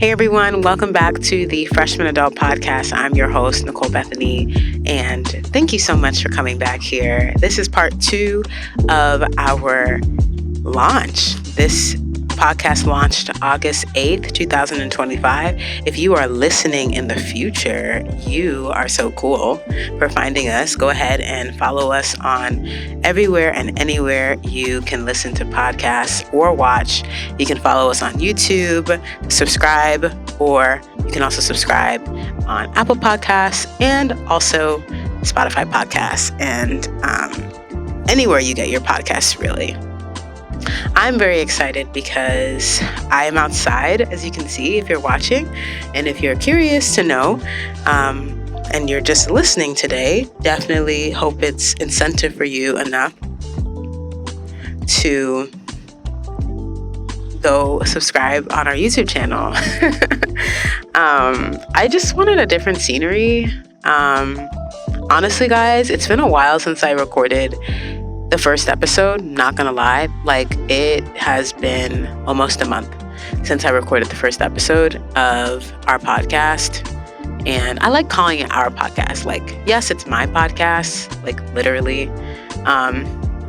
Hey everyone, welcome back to the Freshman Adult Podcast. I'm your host, Nicole-Bethany, and thank you so much for coming back here. This is part 2 of our launch. This podcast launched August 8th, 2025. If you are listening in the future, you are so cool for finding us. Go ahead and follow us on everywhere and anywhere you can listen to podcasts or watch. You can follow us on YouTube, subscribe, or you can also subscribe on Apple Podcasts and also Spotify Podcasts and anywhere you get your podcasts, really. I'm very excited because I am outside, as you can see, if you're watching. And if you're curious to know, and you're just listening today, definitely hope it's incentive for you enough to go subscribe on our YouTube channel. I just wanted a different scenery. Honestly, guys, it's been a while since I recorded the first episode, not gonna lie. Like, it has been almost a month since I recorded the first episode of our podcast. And I like calling it our podcast. Like, yes, it's my podcast, like literally.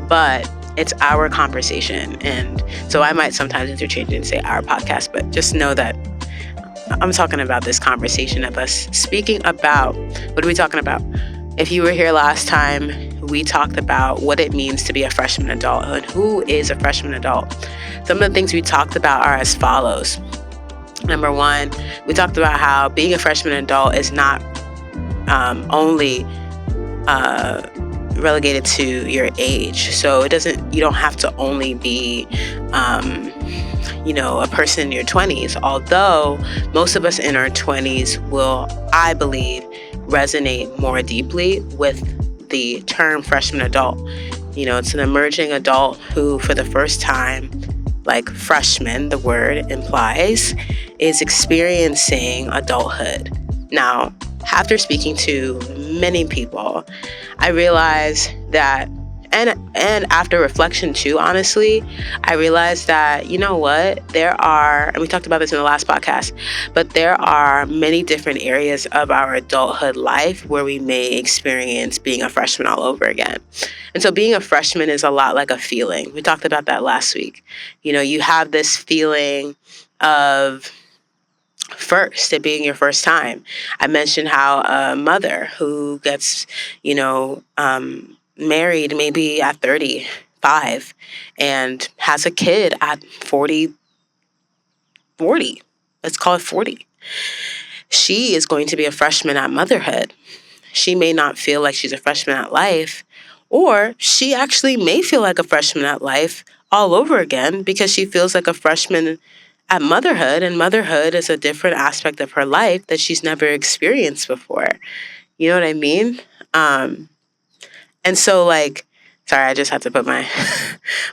But it's our conversation. And so I might sometimes interchange it and say our podcast, but just know that I'm talking about this conversation of us speaking about, what are we talking about? If you were here last time, we talked about what it means to be a freshman adult and who is a freshman adult. Some of the things we talked about are as follows. Number one, we talked about how being a freshman adult is not only relegated to your age. So you don't have to only be, a person in your 20s, although most of us in our 20s will, I believe, resonate more deeply with the term freshman adult. It's an emerging adult who, for the first time, like freshman, the word implies, is experiencing adulthood. Now, after speaking to many people, I realized that, and after reflection too, honestly, I realized that, you know what, there are, and we talked about this in the last podcast, but there are many different areas of our adulthood life where we may experience being a freshman all over again. And so being a freshman is a lot like a feeling. We talked about that last week. You have this feeling of first, it being your first time. I mentioned how a mother who gets, married maybe at 35 and has a kid at 40, let's call it 40. She is going to be a freshman at motherhood. She may not feel like she's a freshman at life, or she actually may feel like a freshman at life all over again because she feels like a freshman at motherhood, and motherhood is a different aspect of her life that she's never experienced before. You know what I mean? And so, sorry, I just had to put my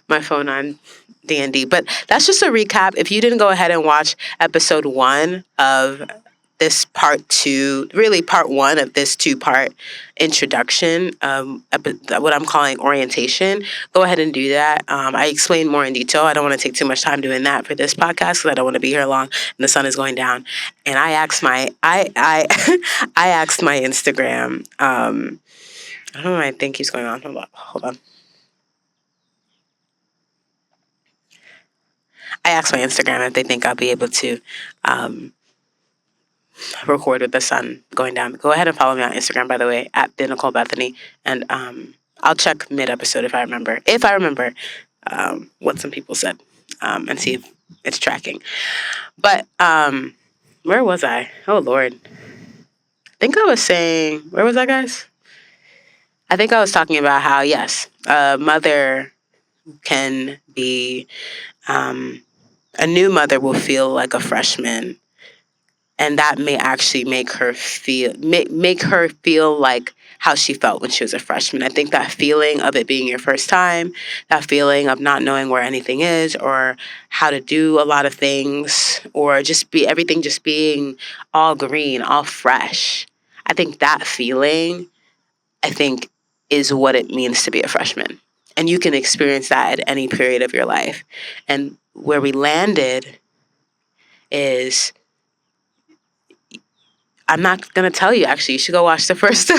my phone on D&D. But that's just a recap. If you didn't go ahead and watch episode 1 of this part 2, really part 1 of this 2-part introduction, what I'm calling orientation, go ahead and do that. I explain more in detail. I don't want to take too much time doing that for this podcast because I don't want to be here long and the sun is going down. And I asked my Instagram. I don't know. I think he's going on. Hold on. I asked my Instagram if they think I'll be able to record with the sun going down. Go ahead and follow me on Instagram, by the way, at the Nicole-Bethany. And I'll check mid-episode if I remember. What some people said, and see if it's tracking. But where was I? Oh, Lord. I think I was saying, where was I, guys? I think I was talking about how, yes, a mother can be, a new mother will feel like a freshman, and that may actually make her feel like how she felt when she was a freshman. I think that feeling of it being your first time, that feeling of not knowing where anything is or how to do a lot of things, or everything just being all green, all fresh. I think that feeling, is what it means to be a freshman. And you can experience that at any period of your life. And where we landed is I'm not going to tell you, actually. You should go watch the first.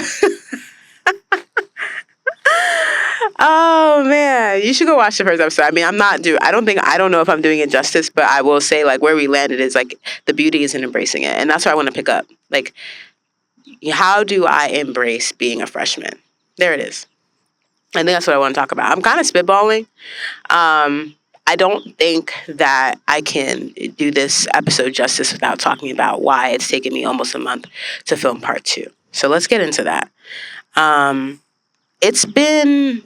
Oh man, you should go watch the first episode. I mean, I don't know if I'm doing it justice, but I will say like where we landed is like the beauty is in embracing it. And that's where I want to pick up. Like, how do I embrace being a freshman? There it is. I think that's what I want to talk about. I'm kind of spitballing. I don't think that I can do this episode justice without talking about why it's taken me almost a month to film part 2. So let's get into that. It's been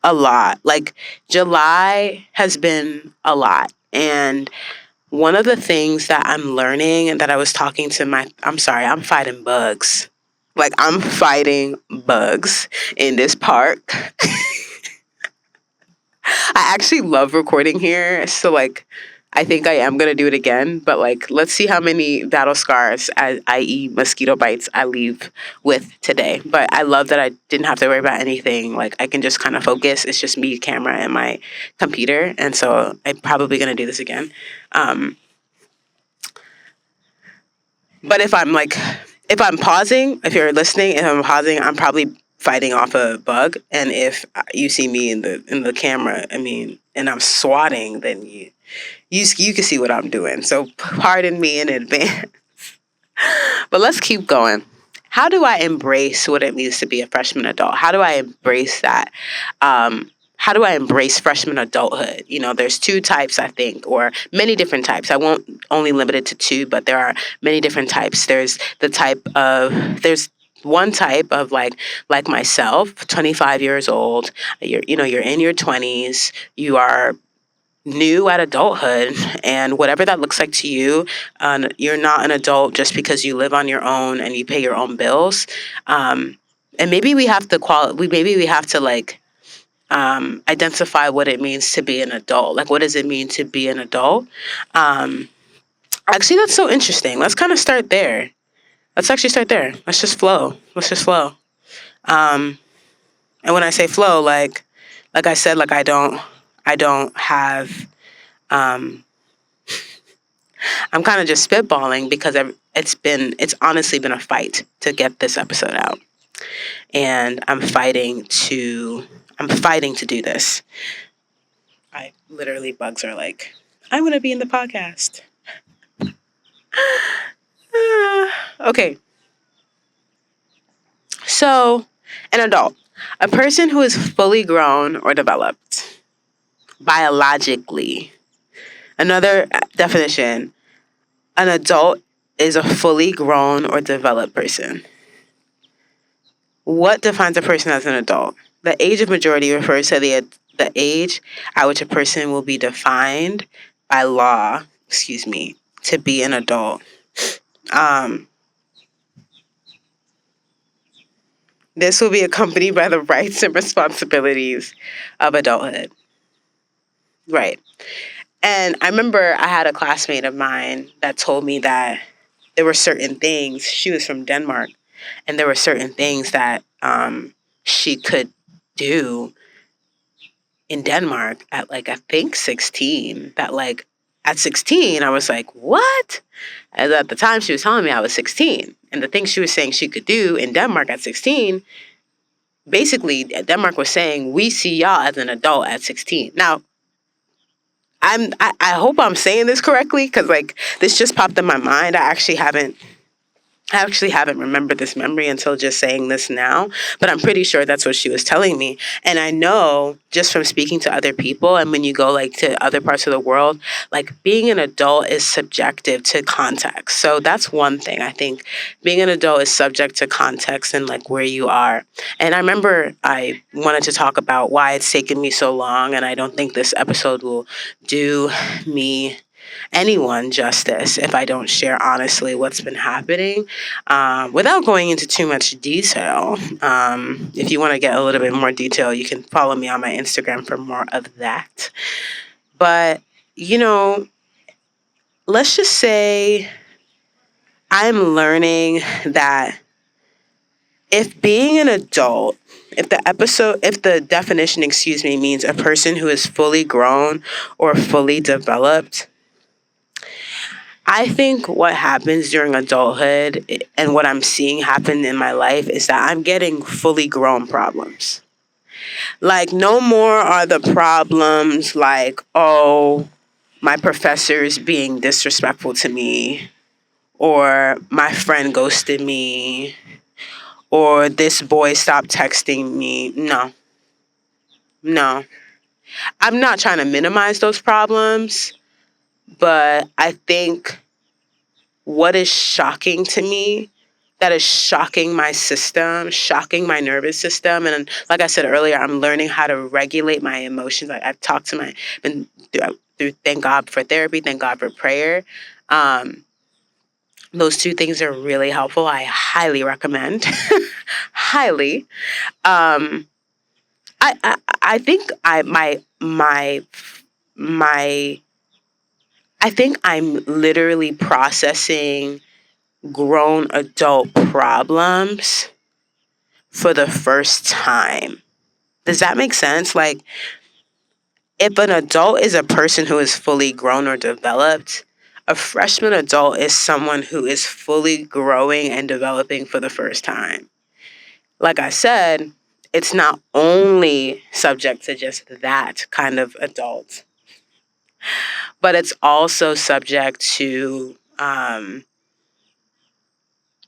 a lot. Like, July has been a lot. And one of the things that I'm learning and that I was talking to I'm fighting bugs. Like, I'm fighting bugs in this park. I actually love recording here. So, like, I think I am going to do it again. But, like, let's see how many battle scars, i.e. mosquito bites, I leave with today. But I love that I didn't have to worry about anything. Like, I can just kind of focus. It's just me, camera, and my computer. And so I'm probably going to do this again. But if I'm pausing, if you're listening, if I'm pausing, I'm probably fighting off a bug. And if you see me in the camera, I mean, and I'm swatting, then you can see what I'm doing. So pardon me in advance. But let's keep going. How do I embrace what it means to be a freshman adult? How do I embrace that? How do I embrace freshman adulthood? You know, there's 2 types, I think, or many different types. I won't only limit it to 2, but there are many different types. There's one type of like myself, 25 years old. You're in your 20s. You are new at adulthood, and whatever that looks like to you, you're not an adult just because you live on your own and you pay your own bills. And maybe we have to like identify what it means to be an adult. Like, what does it mean to be an adult? Actually, that's so interesting. Let's kind of start there. Let's actually start there. Let's just flow. And when I say flow, like I said, like I don't have. I'm kind of just spitballing because it's honestly been a fight to get this episode out, and I'm fighting to do this. Bugs are like, I want to be in the podcast. Okay. So, an adult, a person who is fully grown or developed biologically. Another definition, an adult is a fully grown or developed person. What defines a person as an adult? The age of majority refers to the age at which a person will be defined by law, to be an adult. This will be accompanied by the rights and responsibilities of adulthood. Right. And I remember I had a classmate of mine that told me that there were certain things, she was from Denmark, and there were certain things that she could do in Denmark at like, I think 16, that like at 16, I was like, what? And at the time she was telling me I was 16. And the things she was saying she could do in Denmark at 16, basically Denmark was saying, we see y'all as an adult at 16. Now, I hope I'm saying this correctly, because like this just popped in my mind. I actually haven't remembered this memory until just saying this now, but I'm pretty sure that's what she was telling me. And I know just from speaking to other people, and when you go like to other parts of the world, like being an adult is subjective to context. So that's one thing. I think being an adult is subject to context and like where you are. And I remember I wanted to talk about why it's taken me so long, and I don't think this episode will do anyone justice if I don't share honestly what's been happening without going into too much detail. If you want to get a little bit more detail, you can follow me on my Instagram for more of that. But, let's just say I'm learning that if being an adult, if the definition, means a person who is fully grown or fully developed, I think what happens during adulthood and what I'm seeing happen in my life is that I'm getting fully grown problems. Like, no more are the problems like, oh, my professor is being disrespectful to me, or my friend ghosted me, or this boy stopped texting me. No, no. I'm not trying to minimize those problems, but I think what is shocking to me, that is shocking my system, shocking my nervous system. And like I said earlier, I'm learning how to regulate my emotions. I've talked to been through, thank God for therapy, thank God for prayer. Um, those two things are really helpful. I highly recommend. Highly. Um, I think my I think I'm literally processing grown adult problems for the first time. Does that make sense? Like, if an adult is a person who is fully grown or developed, a freshman adult is someone who is fully growing and developing for the first time. Like I said, it's not only subject to just that kind of adult, but it's also subject to,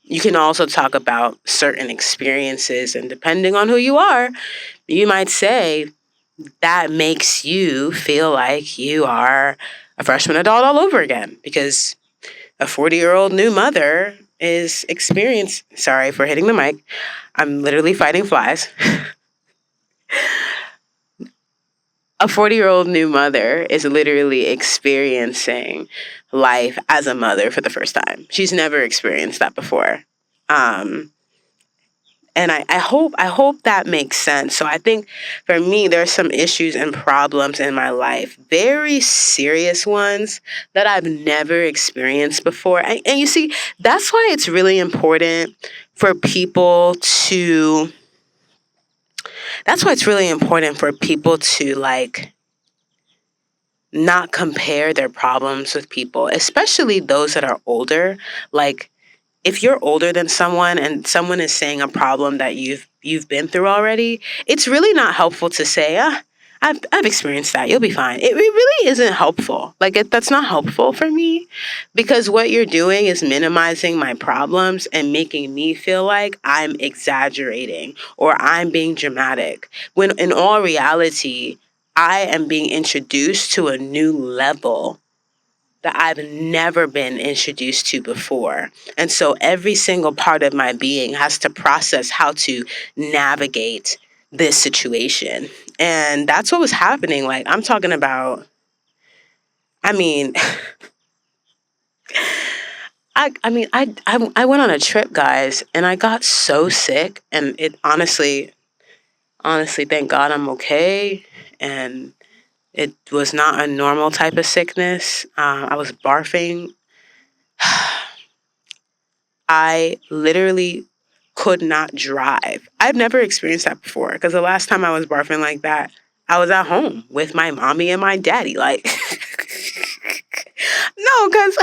you can also talk about certain experiences, and depending on who you are, you might say that makes you feel like you are a freshman adult all over again, because a 40-year-old new mother is experienced. Sorry for hitting the mic. I'm literally fighting flies. A 40-year-old new mother is literally experiencing life as a mother for the first time. She's never experienced that before. Um, and I hope that makes sense. So I think for me, there's some issues and problems in my life, very serious ones that I've never experienced before. And you see, that's why it's really important for people to, that's why it's really important for people to, like, not compare their problems with people, especially those that are older. Like, if you're older than someone and someone is saying a problem that you've been through already, it's really not helpful to say, I've experienced that. You'll be fine. It really isn't helpful. Like, that's not helpful for me, because what you're doing is minimizing my problems and making me feel like I'm exaggerating or I'm being dramatic. When in all reality, I am being introduced to a new level that I've never been introduced to before. And so every single part of my being has to process how to navigate this situation. And that's what was happening. Like, I'm talking about, I mean, I went on a trip, guys, and I got so sick, and it honestly, thank God I'm okay. And it was not a normal type of sickness. I was barfing. I literally could not drive. I've never experienced that before, because the last time I was barfing like that, I was at home with my mommy and my daddy. Like, no, because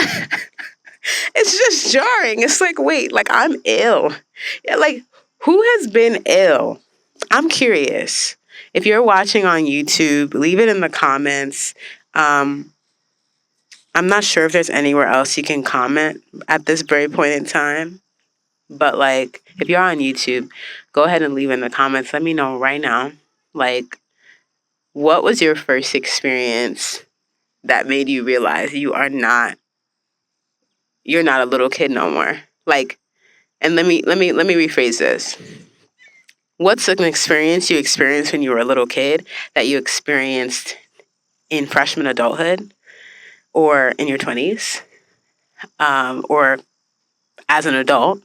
it's just jarring. It's like, wait, like, I'm ill. Yeah, like, who has been ill? I'm curious. If you're watching on YouTube, leave it in the comments. Um, I'm not sure if there's anywhere else you can comment at this very point in time. But, like, if you're on YouTube, go ahead and leave in the comments. Let me know right now. Like, what was your first experience that made you realize you're not a little kid no more? Like, and let me rephrase this. What's an experience you experienced when you were a little kid that you experienced in freshman adulthood or in your 20s, or as an adult,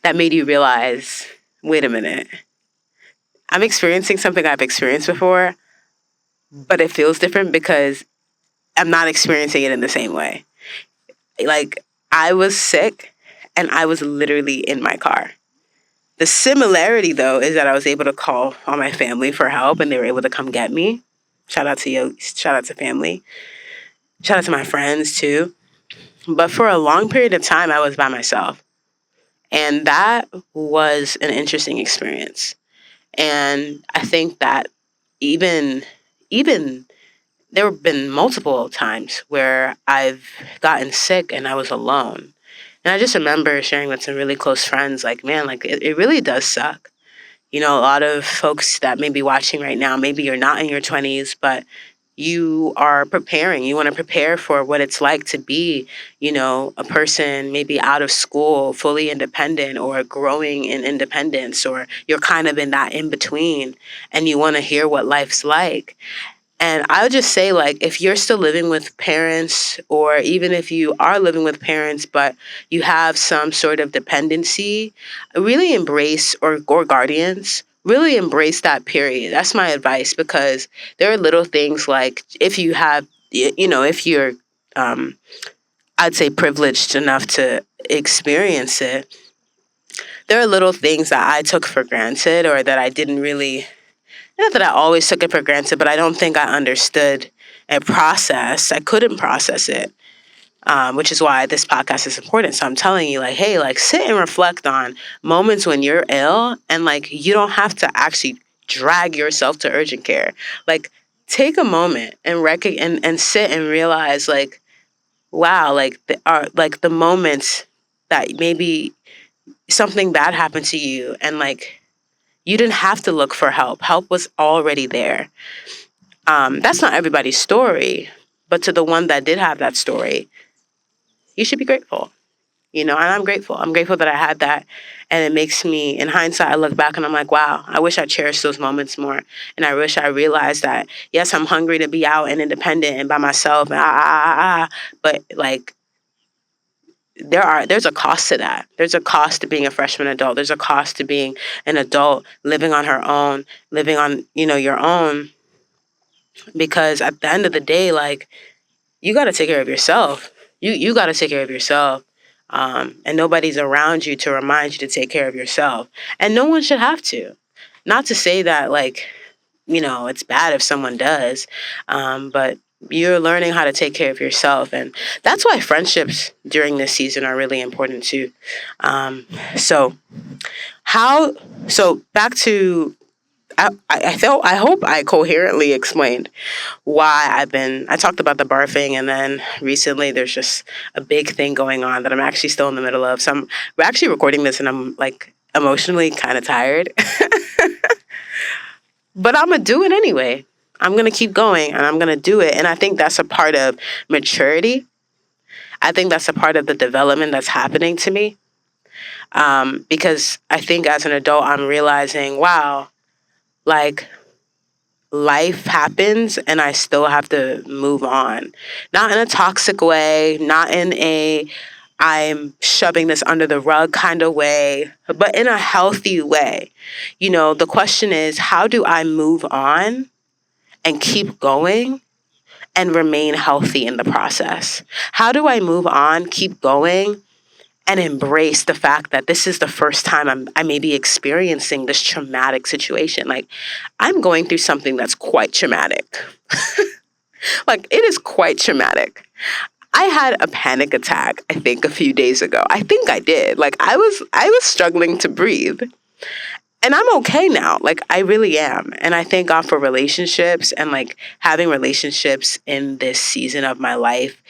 that made you realize, wait a minute, I'm experiencing something I've experienced before, but it feels different because I'm not experiencing it in the same way. Like, I was sick and I was literally in my car. The similarity, though, is that I was able to call on my family for help and they were able to come get me. Shout out to you. Shout out to family. Shout out to my friends, too. But for a long period of time, I was by myself. And that was an interesting experience. And I think that even even there have been multiple times where I've gotten sick and I was alone. And I just remember sharing with some really close friends, like, man, like it really does suck. You know, a lot of folks that may be watching right now, maybe you're not in your 20s, but you are preparing. You want to prepare for what it's like to be, you know, a person maybe out of school, fully independent, or growing in independence, or you're kind of in that in between and you want to hear what life's like. And I would just say, like, if you're still living with parents, or even if you are living with parents, but you have some sort of dependency, really embrace, or guardians, really embrace that period. That's my advice, because there are little things like if you have, you know, if you're, um, I'd say, privileged enough to experience it, there are little things that I took for granted, or that I didn't really, not that I always took it for granted, but I don't think I understood and processed. I couldn't process it, which is why this podcast is important. So I'm telling you, like, hey, like, sit and reflect on moments when you're ill, and like, you don't have to actually drag yourself to urgent care. Like, take a moment and and sit and realize, like, wow, like the moments that maybe something bad happened to you, and like, you didn't have to look for help. Help was already there. That's not everybody's story, but to the one that did have that story, you should be grateful. You know, and I'm grateful. I'm grateful that I had that. And it makes me, in hindsight, I look back and I'm like, wow, I wish I cherished those moments more. And I wish I realized that, yes, I'm hungry to be out and independent and by myself, and but like, there's a cost to that. There's a cost to being a freshman adult. There's a cost to being an adult, living on her own, living on, you know, your own. Because at the end of the day, like, you got to take care of yourself. You got to take care of yourself. And nobody's around you to remind you to take care of yourself. And no one should have to. Not to say that, like, you know, it's bad if someone does, but you're learning how to take care of yourself. And that's why friendships during this season are really important too. Um, so how, so back to, I hope I coherently explained why I talked about the barfing, and then recently there's just a big thing going on that I'm actually still in the middle of. So we're actually recording this and I'm like emotionally kind of tired, but I'm going to do it anyway. I'm going to keep going and I'm going to do it. And I think that's a part of maturity. I think that's a part of the development that's happening to me. Because I think as an adult, I'm realizing, wow, like, life happens and I still have to move on. Not in a toxic way, not in a I'm shoving this under the rug kind of way, but in a healthy way. You know, the question is, how do I move on and keep going and remain healthy in the process? How do I move on, keep going, and embrace the fact that this is the first time I may be experiencing this traumatic situation? Like, I'm going through something that's quite traumatic. Like, it is quite traumatic. I had a panic attack, I think, a few days ago. I think I did. Like, I was struggling to breathe. And I'm okay now. Like, I really am. And I thank God for relationships, and like having relationships in this season of my life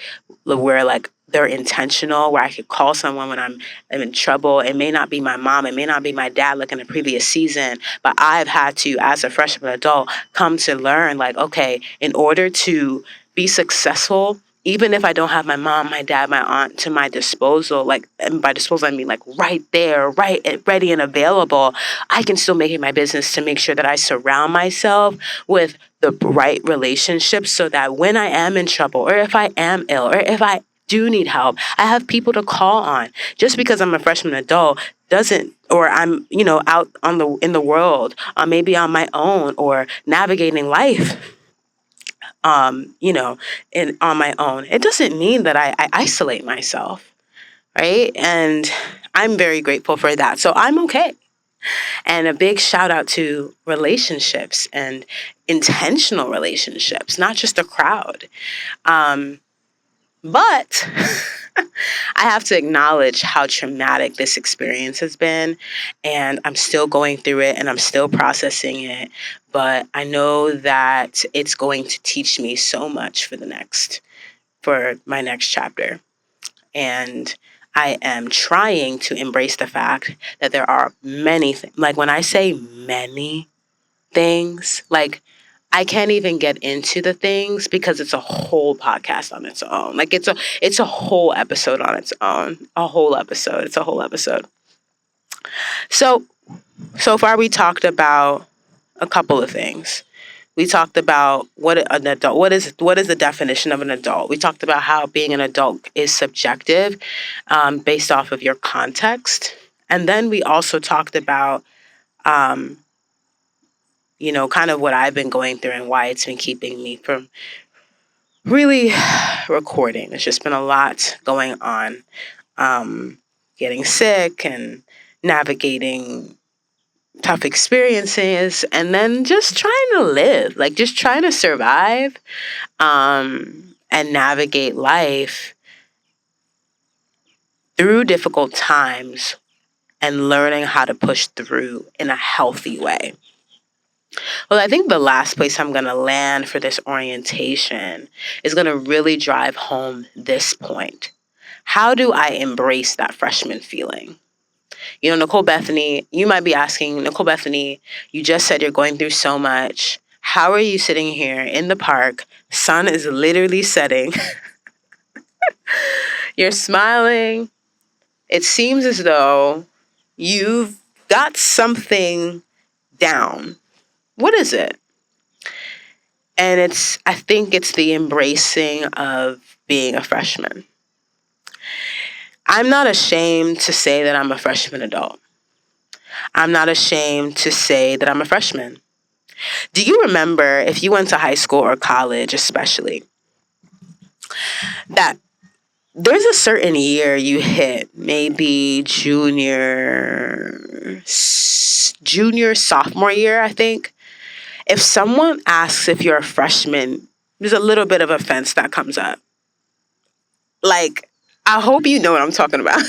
where like they're intentional, where I could call someone when I'm in trouble. It may not be my mom, it may not be my dad like in the previous season, but I've had to, as a freshman adult, come to learn, like, okay, in order to be successful, even if I don't have my mom, my dad, my aunt to my disposal, like, and by disposal I mean like right there, right, ready and available, I can still make it my business to make sure that I surround myself with the right relationships, so that when I am in trouble, or if I am ill, or if I do need help, I have people to call on. Just because I'm a freshman adult doesn't, or I'm, you know, out in the world, maybe on my own, or navigating life, you know, on my own, it doesn't mean that I isolate myself, right? And I'm very grateful for that. So I'm okay. And a big shout out to relationships, and intentional relationships, not just a crowd. But I have to acknowledge how traumatic this experience has been, and I'm still going through it and I'm still processing it. But I know that it's going to teach me so much for my next chapter. And I am trying to embrace the fact that there are many things. Like when I say many things, like I can't even get into the things because it's a whole podcast on its own. Like it's a whole episode on its own. A whole episode. It's a whole episode. So far we talked about a couple of things. We talked about what an adult what is the definition of an adult. We talked about how being an adult is subjective, based off of your context. And then we also talked about kind of what I've been going through and why it's been keeping me from really recording. There's just been a lot going on. Getting sick and navigating tough experiences, and then just trying to live, like just trying to survive, and navigate life through difficult times and learning how to push through in a healthy way. Well, I think the last place I'm going to land for this orientation is going to really drive home this point. How do I embrace that freshman feeling? Nicole-Bethany, you might be asking, Nicole-Bethany, you just said you're going through so much. How are you sitting here in the park? Sun is literally setting. You're smiling. It seems as though you've got something down. What is it? And I think it's the embracing of being a freshman. I'm not ashamed to say that I'm a freshman adult. I'm not ashamed to say that I'm a freshman. Do you remember, if you went to high school or college especially, that there's a certain year you hit, maybe junior, sophomore year, I think. If someone asks if you're a freshman, there's a little bit of offense that comes up. Like, I hope you know what I'm talking about.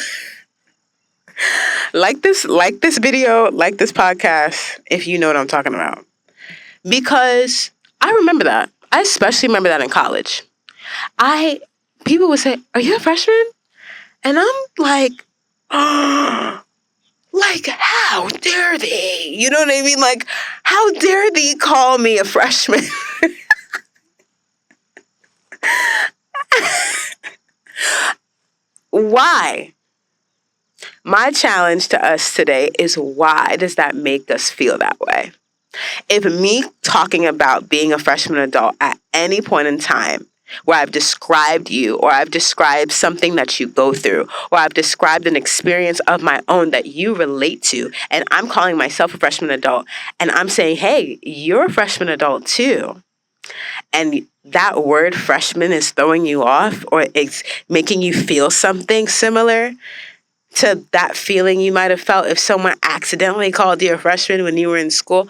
Like this video, like this podcast, if you know what I'm talking about. Because I remember that. I especially remember that in college. People would say, "Are you a freshman?" And I'm like, oh, like, how dare they? You know what I mean? Like, how dare they call me a freshman? Why? My challenge to us today is, why does that make us feel that way? If me talking about being a freshman adult at any point in time where I've described you, or I've described something that you go through, or I've described an experience of my own that you relate to, and I'm calling myself a freshman adult, and I'm saying, hey, you're a freshman adult too, and that word freshman is throwing you off, or it's making you feel something similar to that feeling you might have felt if someone accidentally called you a freshman when you were in school,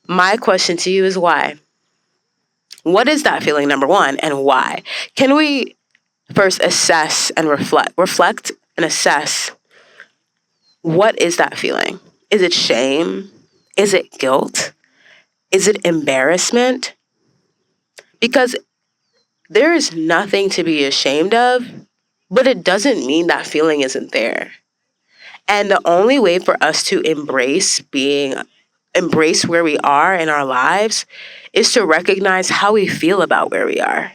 my question to you is, why? What is that feeling, number one, and why? Can we first assess and reflect and assess, what is that feeling? Is it shame? Is it guilt? Is it embarrassment? Because there is nothing to be ashamed of, but it doesn't mean that feeling isn't there. And the only way for us to embrace where we are in our lives is to recognize how we feel about where we are.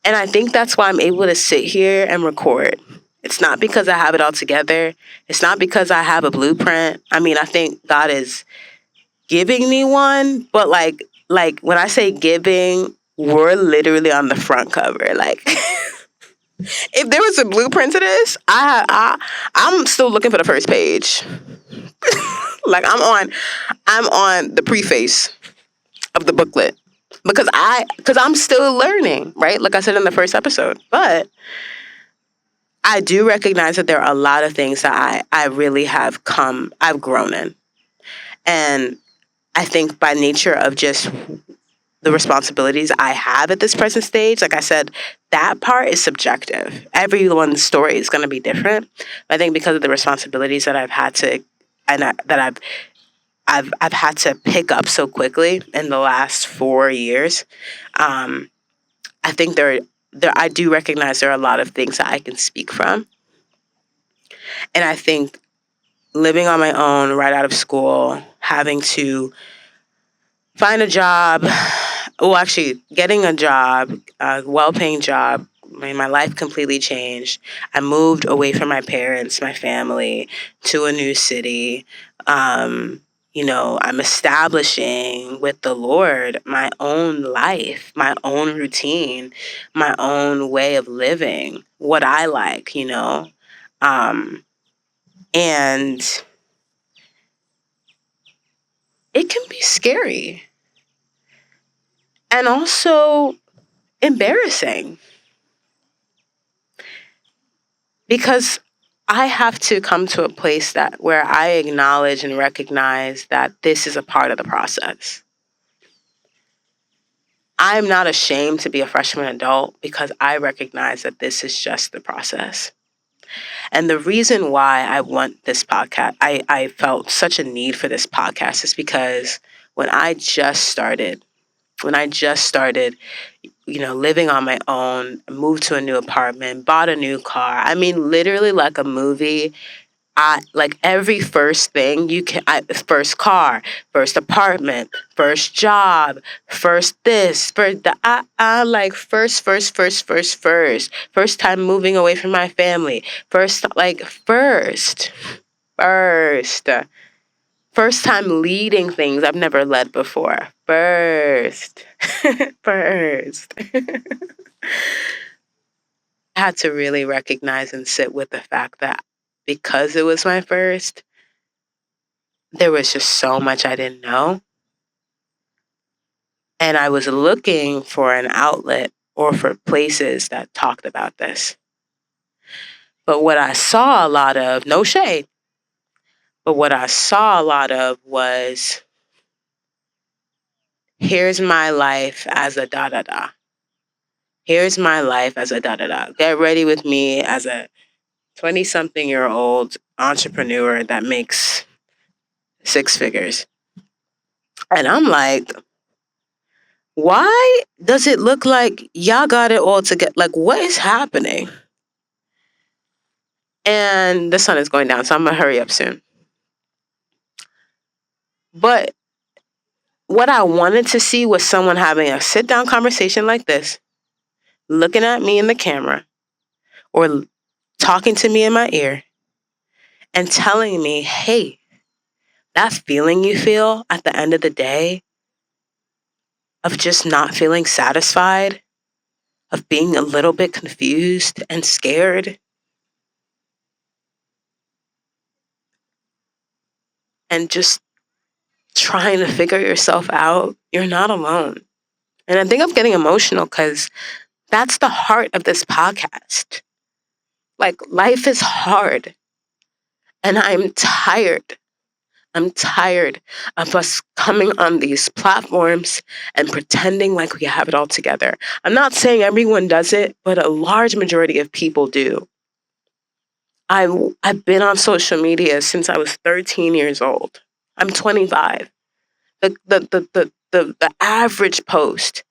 And I think that's why I'm able to sit here and record. It's not because I have it all together. It's not because I have a blueprint. I mean, I think God is giving me one, but like when I say giving, we're literally on the front cover. Like, if there was a blueprint to this, I'm still looking for the first page. Like, I'm on the preface of the booklet, because I'm still learning, right? Like I said in the first episode, but I do recognize that there are a lot of things that I really I've grown in. And I think by nature of just the responsibilities I have at this present stage. Like I said, that part is subjective. Everyone's story is going to be different. I think because of the responsibilities that I've had to, that I've had to pick up so quickly in the last 4 years, I think I do recognize there are a lot of things that I can speak from, and I think living on my own right out of school, having to find a job, well, actually getting a job, a well-paying job. I mean, my life completely changed. I moved away from my parents, my family, to a new city. I'm establishing with the Lord my own life, my own routine, my own way of living, what I like. And it can be scary and also embarrassing because I have to come to a place that where I acknowledge and recognize that this is a part of the process. I'm not ashamed to be a freshman adult because I recognize that this is just the process. And the reason why I want this podcast, I felt such a need for this podcast is because when I just started, living on my own, moved to a new apartment, bought a new car. I mean, literally like a movie. Like every first thing first car, first apartment, first job, first this, first the, like first time moving away from my family, first, first time leading things I've never led before, first, first. I had to really recognize and sit with the fact that because it was my first, there was just so much I didn't know. And I was looking for an outlet or for places that talked about this. But what I saw a lot of, no shade, but what I saw a lot of was, here's my life as a da da da. Here's my life as a da da da. Get ready with me as a 20-something-year-old entrepreneur that makes 6 figures. And I'm like, why does it look like y'all got it all together? Like, what is happening? And the sun is going down, so I'm going to hurry up soon. But what I wanted to see was someone having a sit-down conversation like this, looking at me in the camera or talking to me in my ear and telling me, hey, that feeling you feel at the end of the day of just not feeling satisfied, of being a little bit confused and scared, and just trying to figure yourself out, you're not alone. And I think I'm getting emotional because that's the heart of this podcast. Like, life is hard, and I'm tired. I'm tired of us coming on these platforms and pretending like we have it all together. I'm not saying everyone does it, but a large majority of people do. I've been on social media since I was 13 years old. I'm 25. The average post,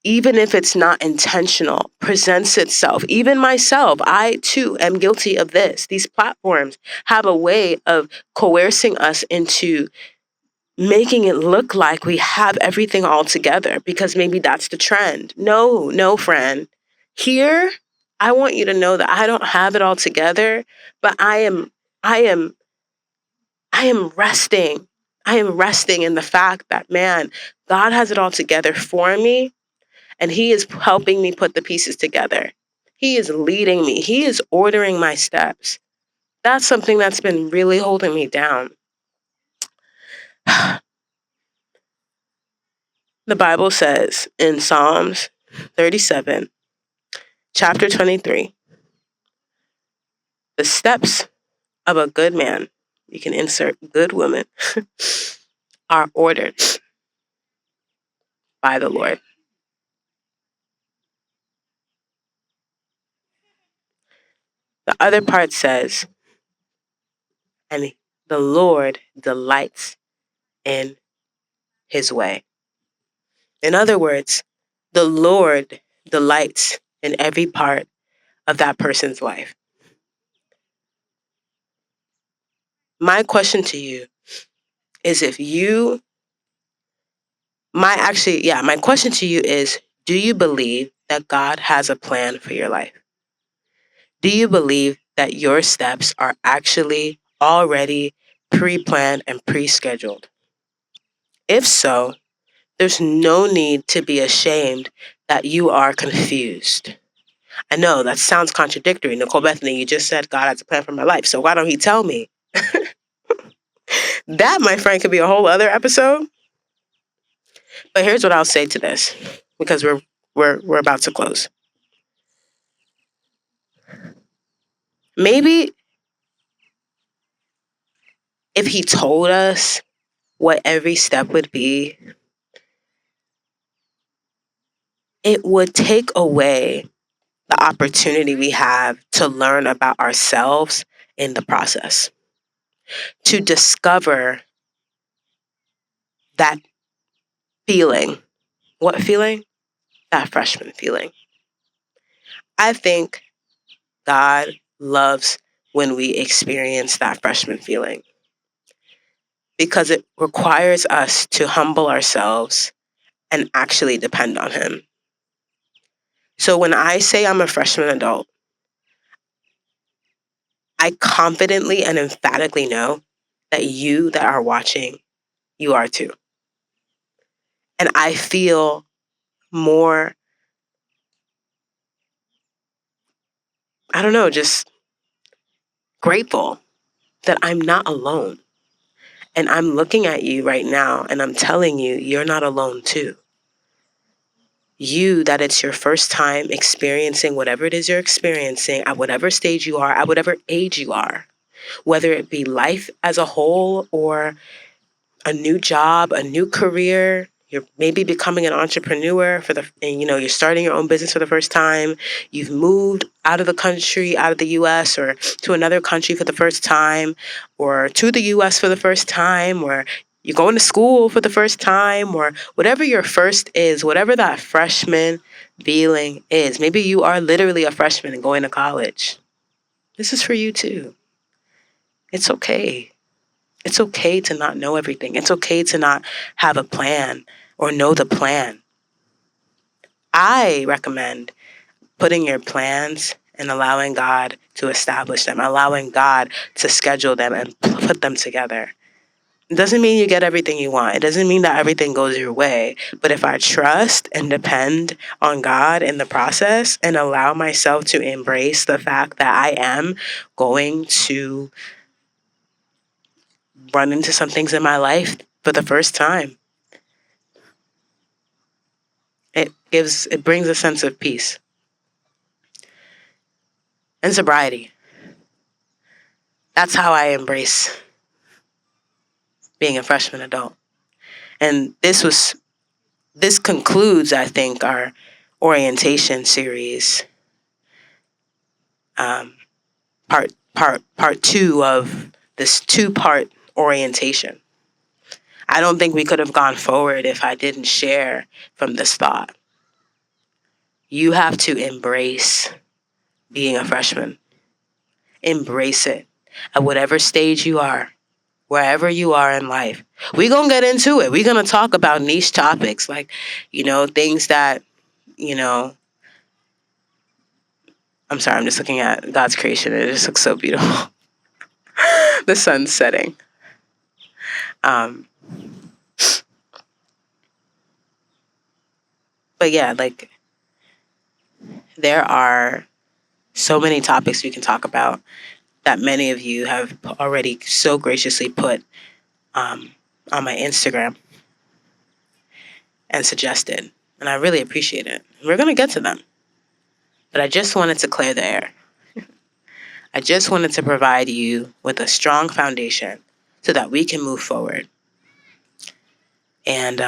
even if it's not intentional, presents itself. Even myself, I too am guilty of this. These platforms have a way of coercing us into making it look like we have everything all together because maybe that's the trend. No, friend. Here, I want you to know that I don't have it all together, but I am resting. I am resting in the fact that, man, God has it all together for me, and He is helping me put the pieces together. He is leading me. He is ordering my steps. That's something that's been really holding me down. The Bible says in Psalms 37, chapter 23, the steps of a good man, you can insert good woman, are ordered. by the Lord. The other part says, and the Lord delights in his way. In other words, the Lord delights in every part of that person's life. My question to you is my question to you is, do you believe that God has a plan for your life? Do you believe that your steps are actually already pre-planned and pre-scheduled? If so, there's no need to be ashamed that you are confused. I know that sounds contradictory. Nicole-Bethany, you just said God has a plan for my life, so why don't he tell me? That, my friend, could be a whole other episode. But here's what I'll say to this, because we're about to close. Maybe if he told us what every step would be, it would take away the opportunity we have to learn about ourselves in the process, to discover that feeling. What feeling? That freshman feeling. I think God loves when we experience that freshman feeling because it requires us to humble ourselves and actually depend on him. So when I say I'm a freshman adult, I confidently and emphatically know that you that are watching, you are too. And I feel more, I don't know, just grateful that I'm not alone. And I'm looking at you right now and I'm telling you, you're not alone too. You, that it's your first time experiencing whatever it is you're experiencing at whatever stage you are, at whatever age you are, whether it be life as a whole or a new job, a new career. You're maybe becoming an entrepreneur and you're starting your own business for the first time. You've moved out of the country, out of the US, or to another country for the first time, or to the US for the first time, or you're going to school for the first time, or whatever your first is, whatever that freshman feeling is. Maybe you are literally a freshman and going to college. This is for you too. It's okay. It's okay to not know everything. It's okay to not have a plan or know the plan. I recommend putting your plans and allowing God to establish them, allowing God to schedule them and put them together. It doesn't mean you get everything you want. It doesn't mean that everything goes your way. But if I trust and depend on God in the process and allow myself to embrace the fact that I am going to run into some things in my life for the first time, it brings a sense of peace and sobriety. That's how I embrace being a freshman adult. And this concludes, I think, our orientation series, part two of this 2-part orientation. I don't think we could have gone forward if I didn't share from this thought. You have to embrace being a freshman. Embrace it at whatever stage you are, wherever you are in life. We're going to get into it. We're going to talk about niche topics like, things that, I'm sorry, I'm just looking at God's creation. It just looks so beautiful. The sun's setting. But yeah, like there are so many topics we can talk about that many of you have already so graciously put on my Instagram and suggested. And I really appreciate it. We're going to get to them. But I just wanted to clear the air. I just wanted to provide you with a strong foundation so that we can move forward. And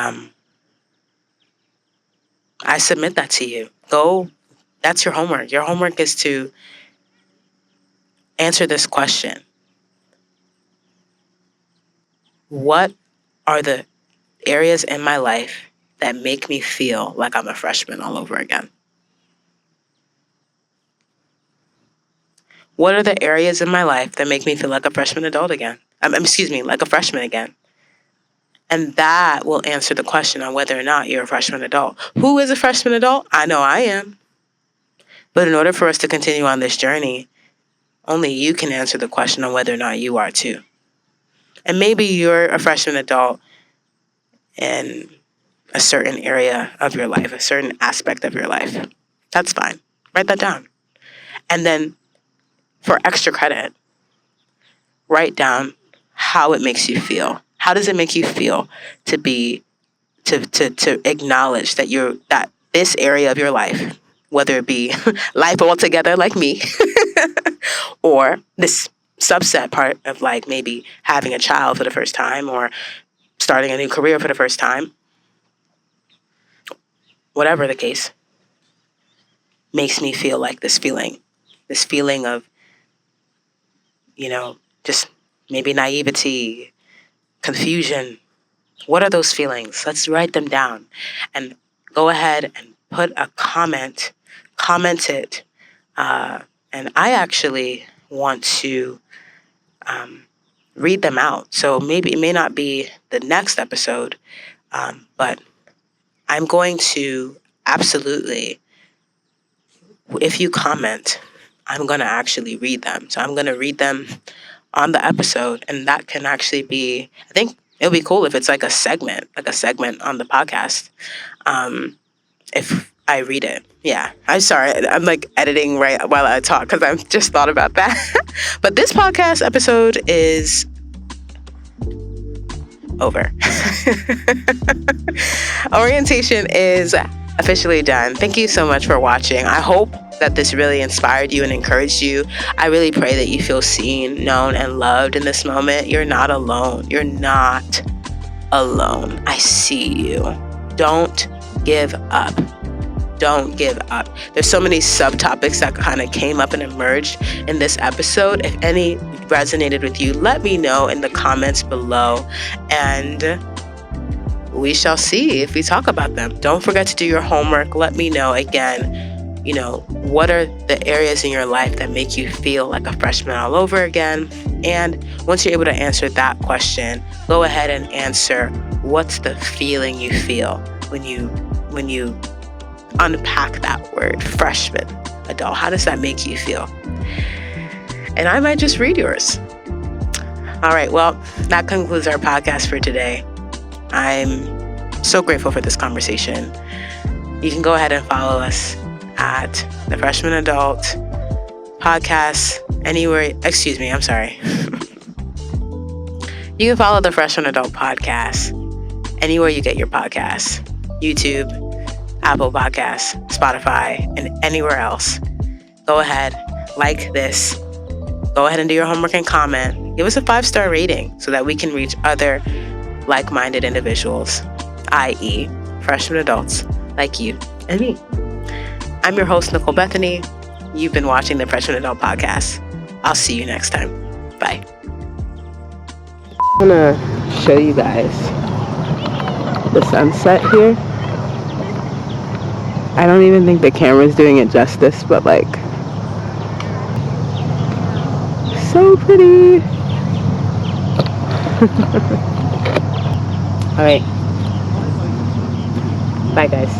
I submit that to you. Go. That's your homework. Your homework is to answer this question. What are the areas in my life that make me feel like I'm a freshman all over again? What are the areas in my life that make me feel like a freshman adult again? Like a freshman again. And that will answer the question on whether or not you're a freshman adult. Who is a freshman adult? I know I am. But in order for us to continue on this journey, only you can answer the question on whether or not you are too. And maybe you're a freshman adult in a certain area of your life, a certain aspect of your life. That's fine. Write that down. And then for extra credit, write down how it makes you feel. How does it make you feel to be to acknowledge that this area of your life, whether it be life altogether like me, or this subset part of like maybe having a child for the first time or starting a new career for the first time, whatever the case, makes me feel like this feeling of, just maybe naivety, confusion. What are those feelings? Let's write them down and go ahead and put a comment it. And I actually want to read them out. So maybe it may not be the next episode, but I'm going to absolutely, if you comment, I'm going to actually read them. So I'm going to read them on the episode, and that can actually be, I think it would be cool if it's like a segment on the podcast. If I read it. Yeah. I'm sorry. I'm like editing right while I talk because I've just thought about that. But this podcast episode is over. Orientation is officially done. Thank you so much for watching. I hope that this really inspired you and encouraged you. I really pray that you feel seen, known, and loved in this moment. You're not alone. You're not alone. I see you. Don't give up. Don't give up. There's so many subtopics that kind of came up and emerged in this episode. If any resonated with you, let me know in the comments below, and we shall see if we talk about them. Don't forget to do your homework. Let me know again, what are the areas in your life that make you feel like a freshman all over again? And once you're able to answer that question, go ahead and answer, what's the feeling you feel when you unpack that word, freshman adult? How does that make you feel? And I might just read yours. All right, well, that concludes our podcast for today. I'm so grateful for this conversation. You can go ahead and follow us at the Freshman Adult Podcast anywhere. Excuse me, I'm sorry. You can follow the Freshman Adult Podcast anywhere you get your podcasts. YouTube, Apple Podcasts, Spotify, and anywhere else. Go ahead, like this. Go ahead and do your homework and comment. Give us a 5-star rating so that we can reach other like-minded individuals, i.e. freshman adults like you and me. I'm your host, Nicole-Bethany. You've been watching the Freshman Adult Podcast. I'll see you next time. Bye. I'm gonna show you guys the sunset here. I don't even think the camera's doing it justice, but like, so pretty. All right. Bye, guys.